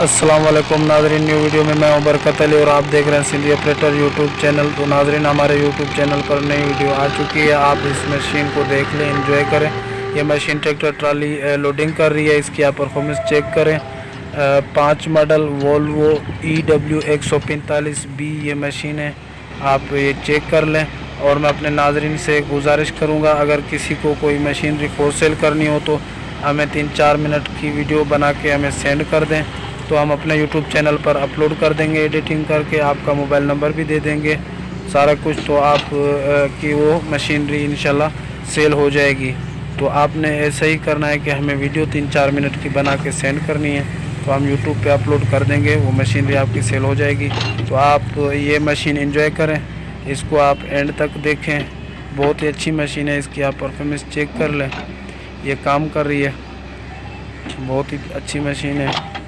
अस्सलाम वालेकुम नाजरीन, न्यू वीडियो में मैं हूं बरकत अली और आप देख रहे हैं सिंधी ऑपरेटर यूट्यूब चैनल। तो नाजरीन, हमारे यूट्यूब चैनल पर नई वीडियो आ चुकी है। आप इस मशीन को देख लें, एंजॉय करें। ये मशीन ट्रैक्टर ट्राली लोडिंग कर रही है। इसकी आप परफॉर्मेंस चेक करें। 5 मॉडल वोल्वो EW 145B ये मशीन है। आप ये चेक कर लें। और मैं अपने नाजरीन से गुजारिश करूँगा, अगर किसी को कोई मशीनरी फॉर सेल करनी हो तो हमें 3-4 मिनट की वीडियो बना के हमें सेंड कर दें, तो हम अपने यूट्यूब चैनल पर अपलोड कर देंगे एडिटिंग करके। आपका मोबाइल नंबर भी दे देंगे, सारा कुछ। तो आप की वो मशीनरी इंशाल्लाह सेल हो जाएगी। तो आपने ऐसा ही करना है कि हमें वीडियो 3-4 मिनट की बना के सेंड करनी है, तो हम यूट्यूब पे अपलोड कर देंगे, वो मशीनरी आपकी सेल हो जाएगी। तो आप ये मशीन एंजॉय करें, इसको आप एंड तक देखें। बहुत ही अच्छी मशीन है, इसकी आप परफॉर्मेंस चेक कर लें। ये काम कर रही है, बहुत ही अच्छी मशीन है।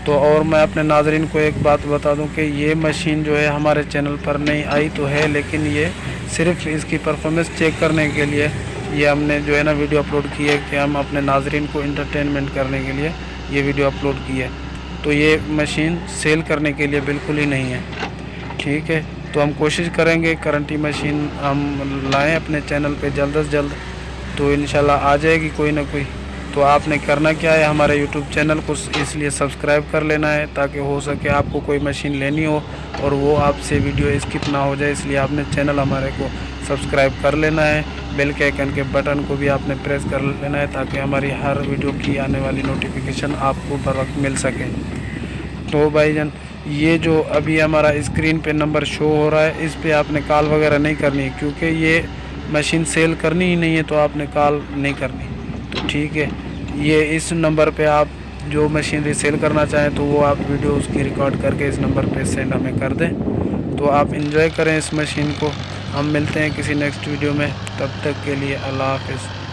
तो और मैं अपने नाजरीन को एक बात बता दूं कि ये मशीन जो है हमारे चैनल पर नहीं आई तो है, लेकिन ये सिर्फ इसकी परफॉर्मेंस चेक करने के लिए ये हमने जो है ना वीडियो अपलोड की है, कि हम अपने नाजरीन को इंटरटेनमेंट करने के लिए ये वीडियो अपलोड की है। तो ये मशीन सेल करने के लिए बिल्कुल ही नहीं है, ठीक है। तो हम कोशिश करेंगे करंटी मशीन हम लाएँ अपने चैनल पर जल्द से जल्द, तो इंशाल्लाह आ जाएगी कोई ना कोई। तो आपने करना क्या है, हमारे YouTube चैनल को इसलिए सब्सक्राइब कर लेना है, ताकि हो सके आपको कोई मशीन लेनी हो और वो आपसे वीडियो स्किप ना हो जाए। इसलिए आपने चैनल हमारे को सब्सक्राइब कर लेना है। बेल के आइकन के बटन को भी आपने प्रेस कर लेना है, ताकि हमारी हर वीडियो की आने वाली नोटिफिकेशन आपको बर वक्त मिल सके। तो भाईजान, ये जो अभी हमारा स्क्रीन पे नंबर शो हो रहा है, इस पर आपने कॉल वगैरह नहीं करनी है, क्योंकि ये मशीन सेल करनी ही नहीं है, तो आपने कॉल नहीं करनी। तो ठीक है, ये इस नंबर पे आप जो मशीनरी सेल करना चाहें तो वो आप वीडियो उसकी रिकॉर्ड करके इस नंबर पे सेंड हमें कर दें। तो आप एंजॉय करें इस मशीन को। हम मिलते हैं किसी नेक्स्ट वीडियो में, तब तक के लिए अल्लाह हाफ़िज़।